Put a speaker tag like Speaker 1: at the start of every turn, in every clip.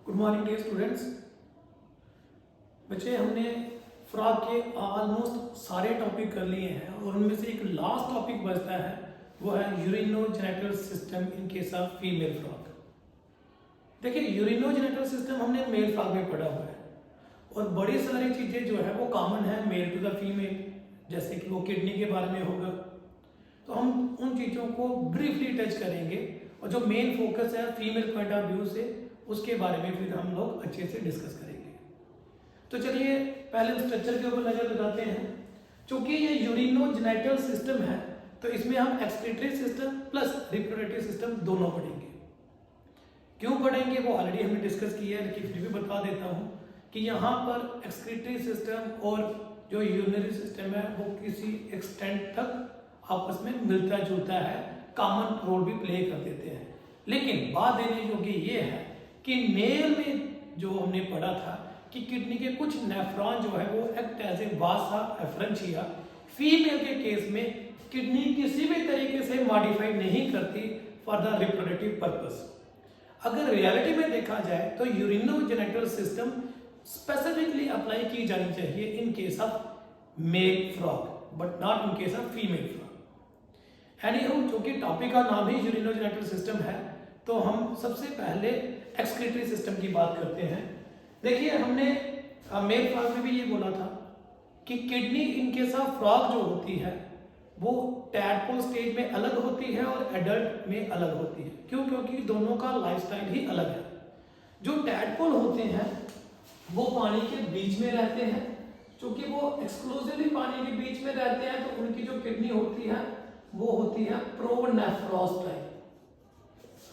Speaker 1: Good morning dear students. बच्चे, हमने frog के ऑलमोस्ट सारे टॉपिक कर लिए हैं और उनमें से एक लास्ट टॉपिक बचता है, वो है urinogenital system in case of female frog. देखिए, यूरिनोजेनिटल सिस्टम हमने मेल फ्रॉग में पढ़ा हुआ है और बड़ी सारी चीज़ें जो है वो कॉमन है मेल टू द फीमेल, जैसे कि वो किडनी के बारे में होगा, तो हम उन चीज़ों को ब्रीफली टच करेंगे और जो मेन फोकस है फीमेल पॉइंट ऑफ व्यू से उसके बारे में फिर हम लोग अच्छे से डिस्कस करेंगे। तो चलिए पहले स्ट्रक्चर के ऊपर नजर लगाते हैं। चूंकि ये यूरिनोजेनिटल सिस्टम है तो इसमें हम excretory system plus reproductive system दोनों पढ़ेंगे। क्यों पढ़ेंगे वो ऑलरेडी हमने डिस्कस किया है, लेकिन फिर भी बता देता हूँ कि यहाँ पर एक्सक्रीटरी सिस्टम और जो यूरिनरी सिस्टम है वो किसी एक्सटेंट तक आपस में मिलता जुलता है, कॉमन रोल भी प्ले कर देते हैं। लेकिन बात देने योग्य ये है कि मेल में जो हमने पढ़ा था कि किडनी के कुछ नेफ्रॉन जो है वो act as a vasa efferentia. Female के केस में किडनी किसी भी तरीके से मॉडिफाई नहीं करती फॉर द रिप्रोडक्टिव पर्पस। अगर रियलिटी में देखा जाए तो यूरिनोजेनिटल सिस्टम स्पेसिफिकली अप्लाई की जानी चाहिए इन case of male frog but not in case of female frog. Anyhow, चूंकि टॉपिक का नाम ही यूरिनोजेनिटल सिस्टम है तो हम सबसे पहले एक्सक्रीटरी सिस्टम की बात करते हैं। देखिए, हमने मेल फ्रॉग में भी ये बोला था कि kidney in case of frog जो होती है वो टैडपोल स्टेज में अलग होती है और एडल्ट में अलग होती है। क्यों? क्योंकि दोनों का लाइफस्टाइल ही अलग है। जो टैडपोल होते हैं वो पानी के बीच में रहते हैं। क्योंकि वो एक्सक्लूसिवली पानी के बीच में रहते हैं तो उनकी जो किडनी होती है वो होती है प्रोनेफ्रॉस टाइप,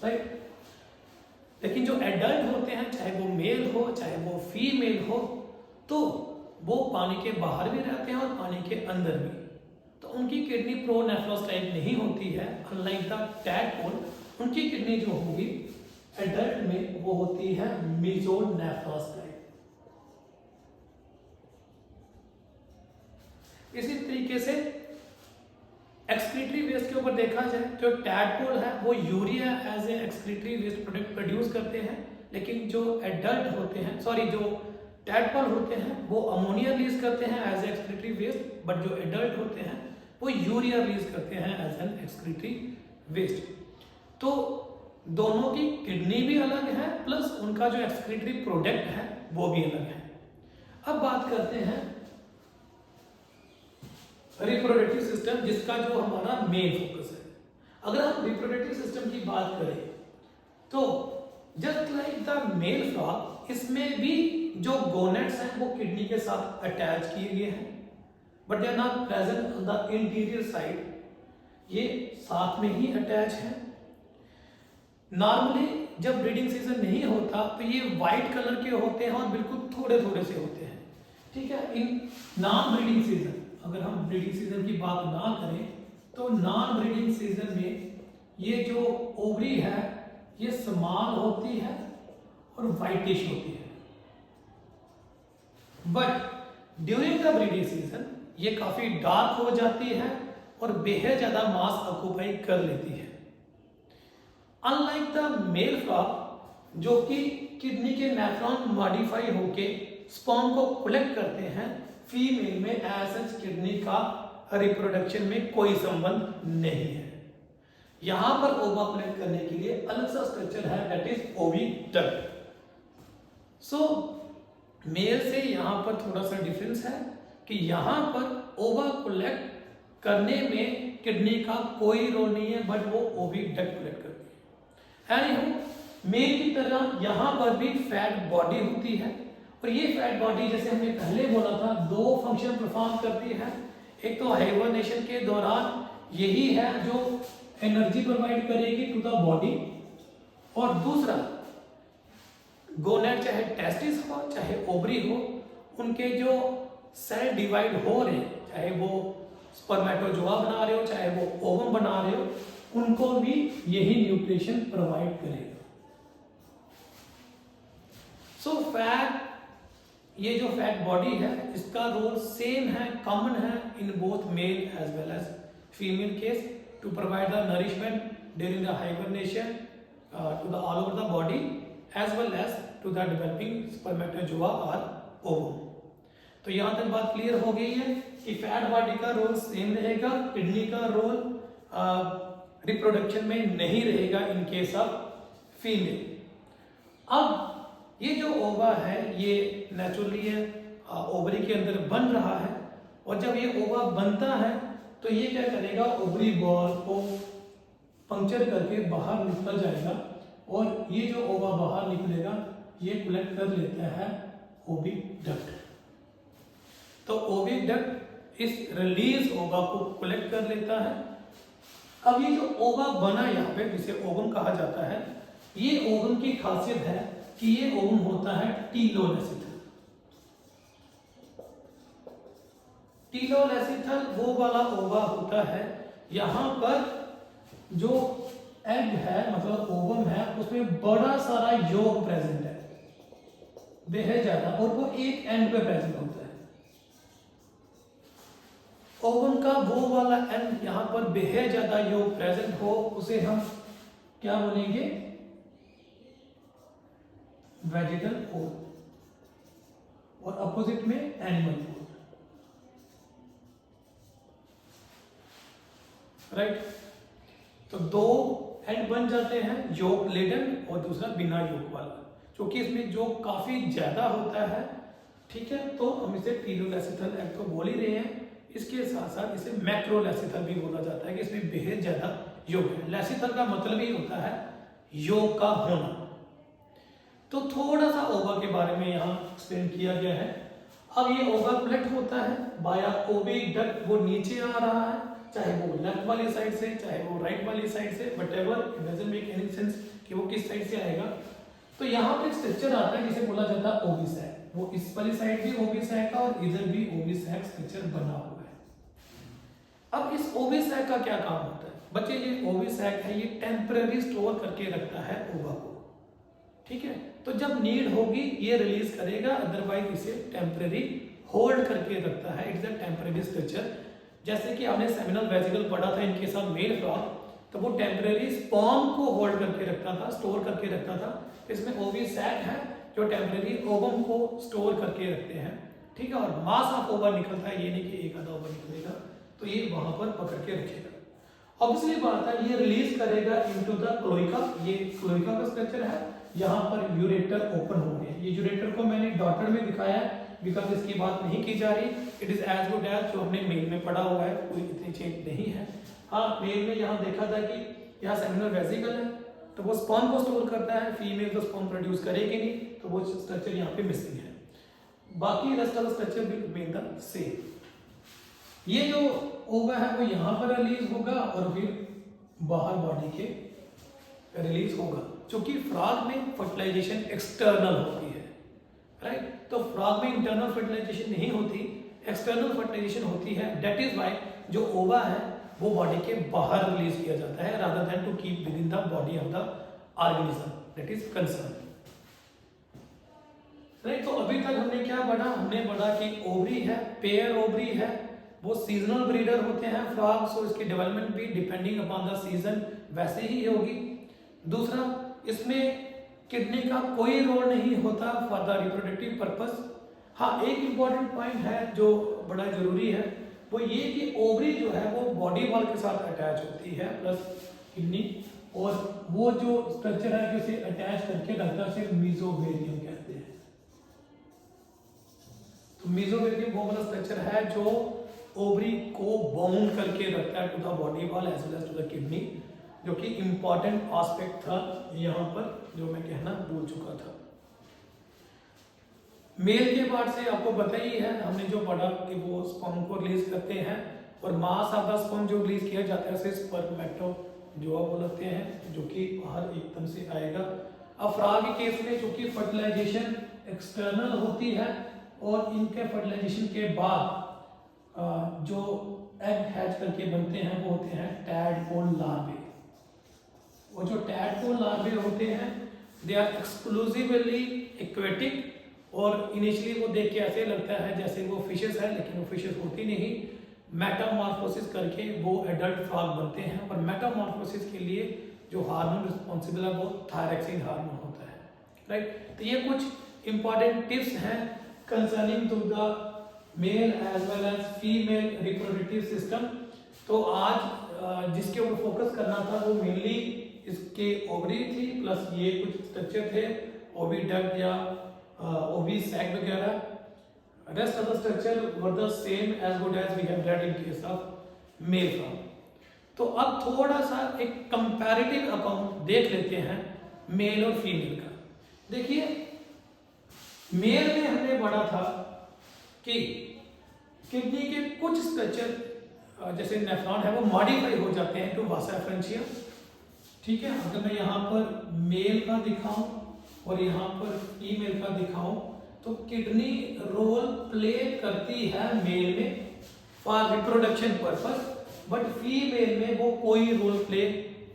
Speaker 1: राइट। लेकिन जो एडल्ट होते हैं, चाहे वो मेल हो चाहे वो फीमेल हो, तो वो पानी के बाहर भी रहते हैं और पानी के अंदर भी, तो उनकी किडनी प्रोनेफ्रॉस टाइप नहीं होती है। अनलाइक द टैडपोल, उनकी किडनी जो होगी एडल्ट में वो होती है मेसोनेफ्रॉस टाइप। इसी तरीके से एक्सक्रीटरी वेस्ट के ऊपर देखा जाए तो टैडपोल है वो urea as a excretory waste product produce करते हैं, लेकिन जो एडल्ट होते हैं, जो टैडपोल होते हैं वो अमोनिया रिलीज करते हैं as a excretory waste, but जो एडल्ट होते हैं वो यूरिया रिलीज करते हैं एज एन एक्सक्रीटरी वेस्ट। तो दोनों की किडनी भी अलग है प्लस उनका जो एक्सक्रीटरी प्रोडक्ट है वो भी अलग है। अब बात करते हैं रिप्रोडक्टिव सिस्टम, जिसका जो हमारा मेन फोकस है। अगर हम रिप्रोडक्टिव सिस्टम की बात करें तो just like the male frog, इसमें भी जो गोनेट्स हैं वो किडनी के साथ अटैच किए गए हैं, but they are not present on the interior side, ये साथ में ही अटैच है। नॉर्मली जब ब्रीडिंग सीजन नहीं होता तो ये व्हाइट कलर के होते हैं और बिल्कुल थोड़े थोड़े से होते हैं, ठीक है। इन नॉन ब्रीडिंग सीजन, अगर हम ब्रीडिंग सीजन की बात ना करें तो नॉन ब्रीडिंग सीजन में ये जो ओवरी है ये स्मॉल होती है और व्हाइटिश होती है, but during the breeding season ये काफी डार्क हो जाती है और बेहद ज्यादा मास ऑक्यूपाई कर लेती है। अनलाइक द मेल फ्रॉग जो कि किडनी के नेफ्रॉन मॉडिफाई होके स्पर्म को कलेक्ट करते हैं, फीमेल में एज किडनी का रिप्रोडक्शन में कोई संबंध नहीं है। यहां पर ओवा कलेक्ट करने के लिए अलग सा स्ट्रक्चर है, that is oviduct. So male से यहां पर थोड़ा सा डिफरेंस है कि यहां पर ओवा कलेक्ट करने में किडनी का कोई रोल नहीं है, बट वो ओविडक्ट कलेक्ट करती है। मेल की तरह यहां पर भी फैट बॉडी होती है और ये फैट बॉडी, जैसे हमने पहले बोला था, दो फंक्शन परफॉर्म करती है। एक तो हाइबरनेशन के दौरान यही है जो एनर्जी प्रोवाइड करेगी टू द बॉडी, और दूसरा गोनेट, चाहे टेस्टिस हो चाहे ओवरी हो, उनके जो सेल डिवाइड हो रहे हैं, चाहे वो स्पर्मेटोजोआ बना रहे हो चाहे वो ओवम बना रहे हो, उनको भी यही न्यूट्रिशन प्रोवाइड करेगा। सो फैट, ये जो फैट बॉडी है इसका रोल सेम है, कॉमन है in both male as well as female case, to provide the nourishment during the hibernation to the all over the body as well as to the developing spermatozoa और ओवम। तो यहाँ तक बात clear हो गई है कि फैट बॉडी का रोल सेम रहेगा, किडनी का रोल रिप्रोडक्शन में नहीं रहेगा इन केस ऑफ फीमेल। अब ये जो ओवा है ये नेचुरली है ओवरी के अंदर बन रहा है, और जब ये ओवा बनता है तो ये क्या करेगा, ओवरी बॉल को पंक्चर करके बाहर निकल जाएगा, और ये जो ओवा बाहर निकलेगा ये कलेक्ट कर लेता है ओविडक्ट। तो ओविडक्ट इस रिलीज ओवा को कलेक्ट कर लेता है। अब ये जो ओवा बना यहाँ पे जिसे ओवम कहा जाता है, ये ओवम की खासियत है कि ये ओवम होता है टीलोलेसिथल। टीलोलेसिथल वो वाला ओवा होता है यहाँ पर जो एग है मतलब ओवम है उसमें बड़ा सारा योग प्रेजेंट है, बेहद ज्यादा, और वो एक एंड पे प्रेजेंट होता है। ओवम का वो वाला एंड यहाँ पर बेहद ज्यादा योग प्रेजेंट हो उसे हम क्या बोलेंगे, वेजिटल पोल, और अपोजिट में एनिमल पोल, राइट। तो दो एंड बन जाते हैं, योग लेडन और दूसरा बिना योग वाला, क्योंकि इसमें योग काफी ज्यादा होता है, ठीक है। तो हम इसे टीलोलेसिथल एग तो बोल ही रहे हैं, इसके साथ साथ इसे मैक्रोलेसिथल भी बोला जाता है कि इसमें बेहद ज्यादा योग है। लेसिथल का मतलब ही होता है योग का होना। तो थोड़ा सा ओवा के बारे में यहाँ एक्सप्लेन किया गया है। अब ये ओवा कलेक्ट होता है बाया ओविडक्ट, वो नीचे आ रहा है, चाहे वो लेफ्ट वाली साइड से चाहे वो राइट वाली साइड से, but whatever it doesn't make any sense कि वो किस साइड से आएगा। तो यहाँ पे एक स्ट्रक्चर आता है जिसे बोला जाता है ओविसैक, वो इस वाली साइड भी ओविसैक का और इधर भी ओविसैक स्ट्रक्चर बना हुआ है। अब इस ओविसैक का क्या काम होता है बच्चे, ये ओविसैक है ये टेम्पररी स्टोर करके रखता है ओवा को, ठीक है। तो जब नीड होगी ये रिलीज करेगा, अदरवाइज इसे टेम्पररी होल्ड करके रखता है। It's a temporary structure. जैसे कि आपने सेमिनल वेसिकल पढ़ा था इनके साथ मेल फ्रॉग, तो वो टेम्पररी स्पर्म को होल्ड करके रखता था, स्टोर करके रखता था। इसमें ओविसैक है जो टेम्पररी ओवम को स्टोर करके रखते हैं, ठीक है। और मास ऑफ ओवा निकलता है, ये नहीं कि एक आधा ओवा निकलेगा, तो ये वहां पर पकड़ के रखेगा। ऑब्वियसली बात है ये रिलीज करेगा इनटू द क्लोइका, ये क्लोइका का स्ट्रक्चर है। यहाँ पर यूरेटर ओपन हो गया, ये यूरेटर को मैंने डॉटर में दिखाया है बिकॉज इसकी बात नहीं की जा रही। It is as good as जो हमने मेल में पढ़ा हुआ है, कोई इतनी चेंज नहीं है। हाँ, मेल में यहाँ देखा था कि यहाँ सेमिनल वेसिकल है तो वो स्पर्म को स्टोर करता है, फीमेल तो स्पर्म प्रोड्यूस करेगी नहीं, तो वो स्ट्रक्चर यहाँ पे मिसिंग है। बाकी rest of structure will remain the same. ये जो ओवा है वो यहाँ पर रिलीज होगा और फिर बाहर बॉडी के रिलीज होगा। क्योंकि फ्रॉग में फर्टिलाइजेशन एक्सटर्नल होती है, राइट। तो फ्रॉग में इंटरनल फर्टिलाइजेशन नहीं होती, एक्सटर्नल फर्टिलाइजेशन होती है। दैट इज व्हाई जो ओवा है वो बॉडी के बाहर रिलीज किया जाता है rather than to keep within the body of the organism that is concern, right. तो अभी तक हमने क्या पढ़ा, हमने पढ़ा कि ओवरी है, पेयर ओवरी है, वो सीजनल ब्रीडर होते हैं फ्रॉग, सो इसकी डेवलपमेंट भी डिपेंडिंग अपॉन द सीजन वैसे ही होगी। दूसरा, इसमें किडनी का कोई रोल नहीं होता फॉर द रिप्रोडक्टिव पर्पस। हाँ, एक इंपॉर्टेंट पॉइंट है जो बड़ा जरूरी है, वो ये कि ओवरी जो है वो बॉडी वॉल के साथ अटैच होती है प्लस किडनी, और वो जो स्ट्रक्चर है कि उसे अटैच करके रखता है उसे मीजोवेरियम कहते हैं। तो मीजोवेरियम वो वाला स्ट्रक्चर है जो ओवरी को बाउंड करके रखता है to the body wall as well as to the kidney, जो कि इंपॉर्टेंट एस्पेक्ट था यहाँ पर जो मैं कहना भूल चुका था। मेल के पार्ट से आपको पता ही है, हमने जो पढ़ा कि वो स्पर्म को रिलीज करते हैं और मास ऑफ द स्पर्म जो रिलीज किया जाता है उसे स्पर्मेटोजोआ बोलते हैं, जो कि बाहर एकदम से आएगा। अब फ्रॉग के केस में चूंकि फर्टिलाइजेशन एक्सटर्नल होती है और इनके फर्टिलाइजेशन के बाद जो एग हैच करके बनते हैं वो होते हैं टैडपोल लार्वे। वो जो टैडपोल लार्वे होते हैं दे आर एक्सक्लूसिवली एक्वेटिक, और इनिशियली वो देख के ऐसे लगता है जैसे वो फिशेस है, लेकिन वो फिशेस होती नहीं। मेटामॉर्फोसिस करके वो एडल्ट फ्रॉग बनते हैं, और मेटामॉर्फोसिस के लिए जो हार्मोन रिस्पॉन्सिबल है वो थायरॉक्सिन हार्मोन होता है, राइट। तो ये कुछ इंपॉर्टेंट टिप्स हैं concerning to the male as well as female reproductive system. तो आज जिसके ऊपर फोकस करना था वो मेनली इसके ओवरी थी, प्लस ये कुछ स्ट्रक्चर थे, ओवी डक्ट या ओवी सैक वगैरह। Rest of the structure were the same as good as we have read in case of male frog. तो अब थोड़ा सा एक कंपैरेटिव अकाउंट देख लेते हैं मेल और फीमेल का। देखिए मेल में हमने पढ़ा था कि किडनी के कुछ स्ट्रक्चर जैसे नेफ्रॉन है वो मॉडिफाई हो जाते हैं टू वासा एफरेंशिया। ठीक है, अगर मैं यहाँ पर मेल का दिखाऊं और यहाँ पर फीमेल का दिखाऊं तो किडनी रोल प्ले करती है मेल में for reproduction purpose, but female में वो कोई रोल प्ले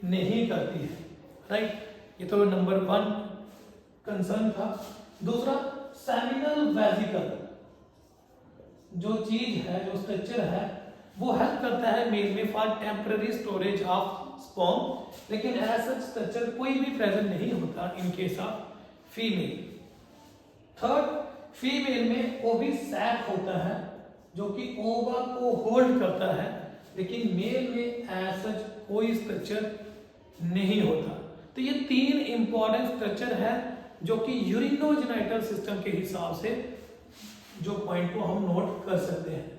Speaker 1: नहीं करती है, राइट। ये तो नंबर 1 कंसर्न था। दूसरा, सेमिनल वेसिकल जो चीज है, जो स्ट्रक्चर है, वो हेल्प करता है मेल में for temporary storage of sperm, लेकिन ऐसा स्ट्रक्चर कोई भी प्रेजेंट नहीं होता इन case of female. Third, female में ओवी सैक होता है जो कि ओवा को होल्ड करता है, लेकिन मेल में ऐसा कोई स्ट्रक्चर नहीं होता। तो ये 3 इंपॉर्टेंट स्ट्रक्चर है जो कि यूरिनोजेनाइटल सिस्टम के हिसाब से जो पॉइंट को हम नोट कर सकते हैं।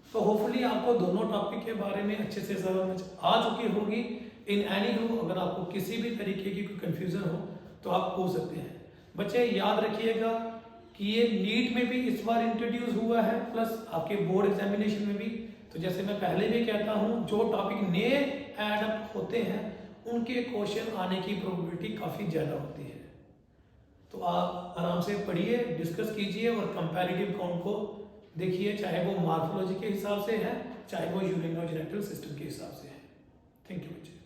Speaker 1: तो होपफुली आपको दोनों टॉपिक के बारे में अच्छे से समझ आ चुकी होगी। इन एनी हाउ अगर आपको किसी भी तरीके की कोई कंफ्यूजन हो तो आप पूछ सकते हैं। बच्चे याद रखिएगा कि ये नीट में भी इस बार इंट्रोड्यूस हुआ है, प्लस आपके बोर्ड एग्जामिनेशन में भी। तो जैसे मैं पहले भी कहता हूँ, जो टॉपिक नए ऐड अप होते हैं उनके क्वेश्चन आने की प्रोबेबिलिटी काफ़ी ज़्यादा होती है। तो आप आराम से पढ़िए, डिस्कस कीजिए और कंपैरेटिव काउंट को देखिए, चाहे वो मार्फोलॉजी के हिसाब से है, चाहे वो यूरिनोजेनेटल सिस्टम के हिसाब से है। थैंक यू बच्चे।